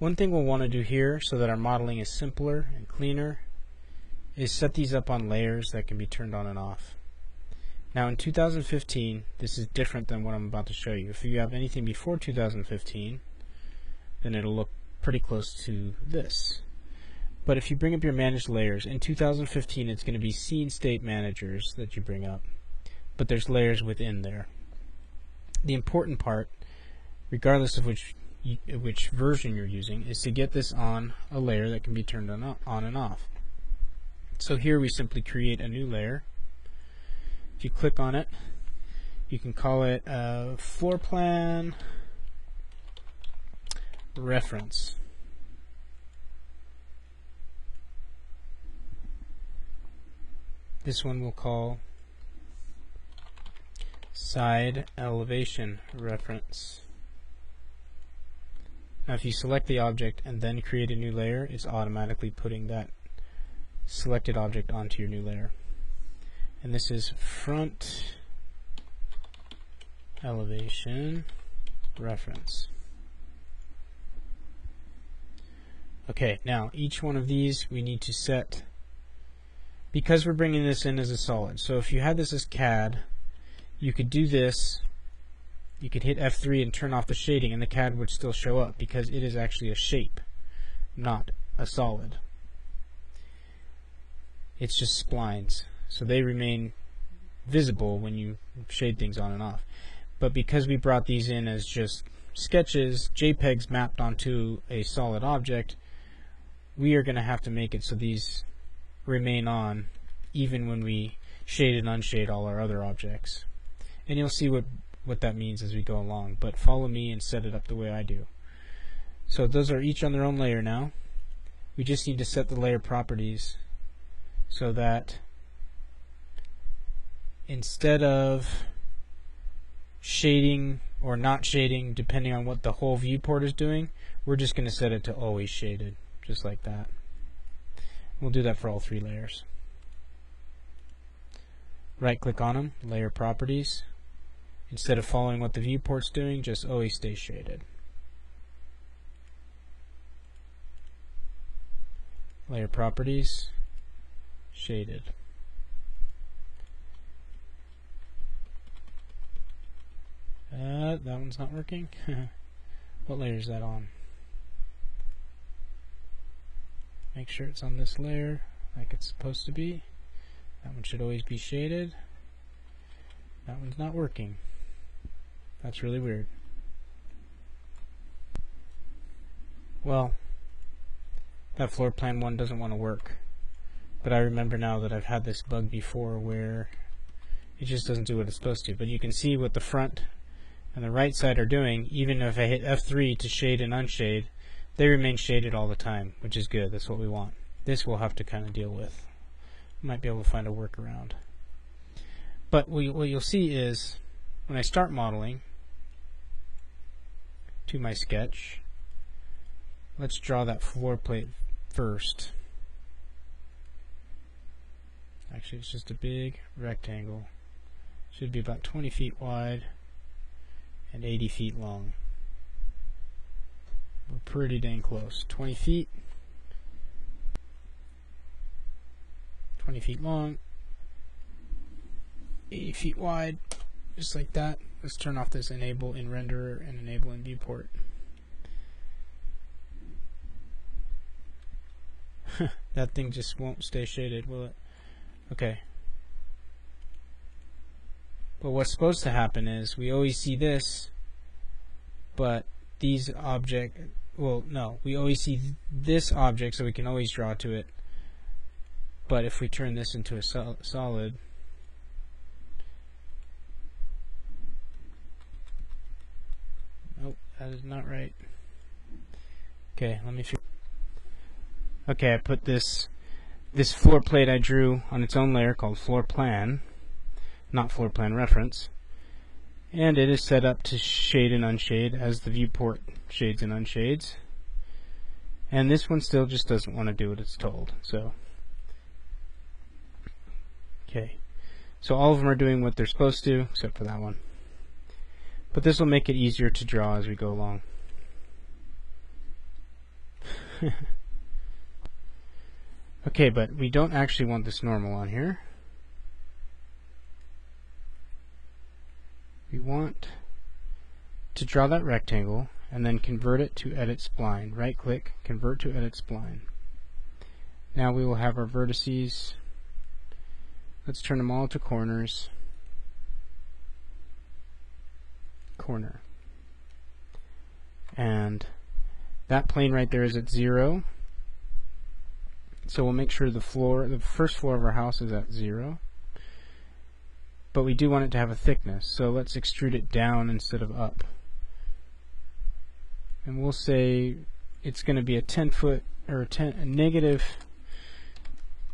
One thing we'll want to do here so that our modeling is simpler and cleaner is set these up on layers that can be turned on and off. Now in 2015, this is different than what I'm about to show you. If you have anything before 2015, then it'll look pretty close to this. But if you bring up your managed layers, in 2015 it's going to be scene state managers that you bring up, but there's layers within there. The important part, regardless of which version you're using, is to get this on a layer that can be turned on and off. So here we simply create a new layer. If you click on it, you can call it floor plan reference. This one we'll call side elevation reference. Now if you select the object and then create a new layer, it's automatically putting that selected object onto your new layer. And this is front elevation reference. Okay, now each one of these we need to set, because we're bringing this in as a solid. So if you had this as CAD, you could do this, you could hit F3 and turn off the shading and the CAD would still show up because it is actually a shape, not a solid. It's just splines, so they remain visible when you shade things on and off. But because we brought these in as just sketches, JPEGs mapped onto a solid object, we are going to have to make it so these remain on even when we shade and unshade all our other objects. And you'll see what that means as we go along, but follow me and set it up the way I do. So those are each on their own layer now. We just need to set the layer properties so that instead of shading or not shading depending on what the whole viewport is doing, we're just going to set it to always shaded, just like that. We'll do that for all three layers. Right click on them, layer properties. Instead of following what the viewport's doing, just always stay shaded. Layer properties, shaded. That one's not working. What layer is that on? Make sure it's on this layer like it's supposed to be. That one should always be shaded. That one's not working. That's really weird. Well, that floor plan one doesn't want to work. But I remember now that I've had this bug before where it just doesn't do what it's supposed to. But you can see what the front and the right side are doing. Even if I hit F3 to shade and unshade, they remain shaded all the time, which is good. That's what we want. This we'll have to kind of deal with. Might be able to find a workaround. But what you'll see is when I start modeling to my sketch, let's draw that floor plate first. Actually, it's just a big rectangle. Should be about 20 feet wide and 80 feet long. We're pretty dang close. 20 feet, 20 feet long, 80 feet wide, just like that. Let's turn off this enable in renderer and enable in viewport. That thing just won't stay shaded, will it? Okay. But what's supposed to happen is we always see this, but these object, well, no, we always see this object, so we can always draw to it. But if we turn this into a solid, nope, that is not right. Okay, let me figure. Okay, I put this floor plate I drew on its own layer called floor plan, not floor plan reference, and it is set up to shade and unshade as the viewport shades and unshades. And this one still just doesn't want to do what it's told. So, okay, so all of them are doing what they're supposed to, except for that one. But this will make it easier to draw as we go along. Okay, but we don't actually want this normal on here. We want to draw that rectangle and then convert it to edit spline. Right click, convert to edit spline. Now we will have our vertices. Let's turn them all to corners. Corner. And that plane right there is at 0. So we'll make sure the first floor of our house is at 0. But we do want it to have a thickness, so let's extrude it down instead of up. And we'll say it's going to be a 10 foot or a negative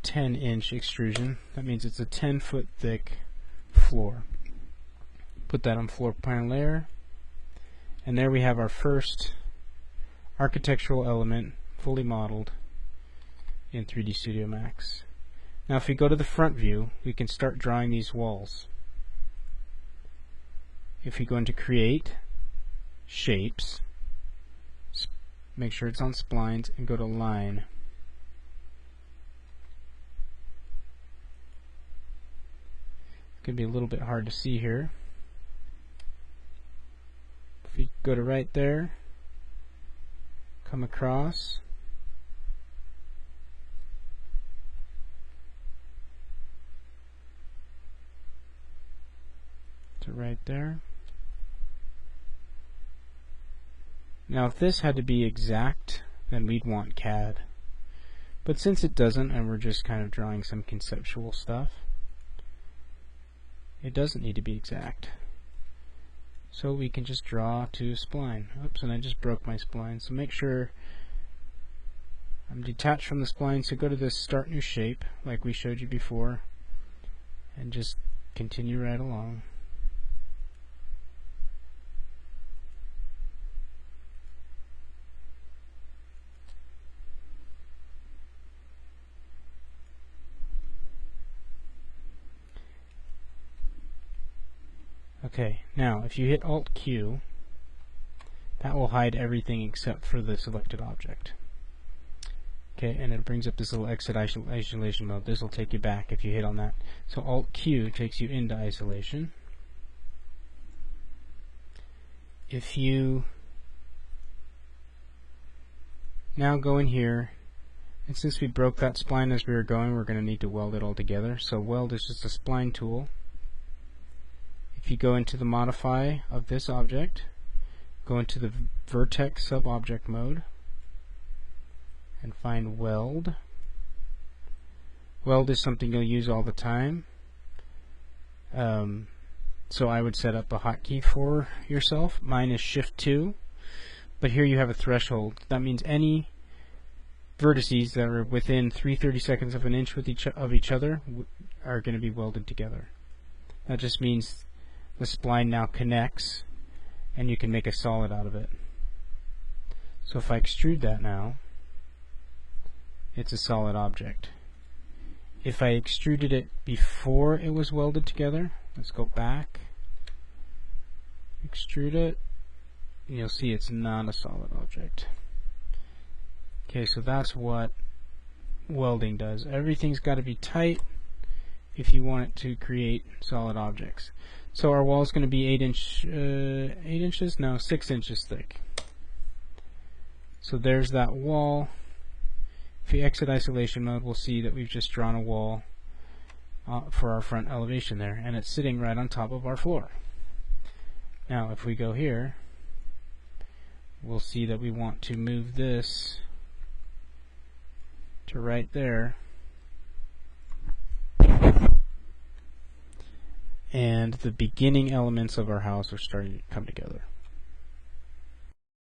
10-inch extrusion. That means it's a 10 foot thick floor. Put that on floor plan layer, and there we have our first architectural element fully modeled in 3D Studio Max. Now if we go to the front view, we can start drawing these walls. If we go into Create, Shapes, make sure it's on Splines, and go to Line. It's going to be a little bit hard to see here. If you go to right there, come across, to right there. Now if this had to be exact, then we'd want CAD. But since it doesn't, and we're just kind of drawing some conceptual stuff, it doesn't need to be exact. So we can just draw to spline. Oops, and I just broke my spline. So make sure I'm detached from the spline. So go to this Start New Shape, like we showed you before, and just continue right along. Okay, now if you hit Alt-Q, that will hide everything except for the selected object. Okay, and it brings up this little exit isolation mode. This will take you back if you hit on that. So Alt-Q takes you into isolation. If you now go in here, and since we broke that spline as we were going, we're going to need to weld it all together. So weld is just a spline tool. If you go into the modify of this object, go into the vertex sub-object mode, and find weld. Weld is something you'll use all the time. So I would set up a hotkey for yourself. Mine is Shift 2, but here you have a threshold. That means any vertices that are within 3/32 of an inch with of each other are going to be welded together. That just means the spline now connects, and you can make a solid out of it. So if I extrude that now, it's a solid object. If I extruded it before it was welded together, let's go back, extrude it, and you'll see it's not a solid object. Okay, so that's what welding does. Everything's got to be tight if you want it to create solid objects. So our wall is going to be 6 inches thick. So there's that wall. If we exit isolation mode, we'll see that we've just drawn a wall for our front elevation there, and it's sitting right on top of our floor. Now if we go here, we'll see that we want to move this to right there, and the beginning elements of our house are starting to come together.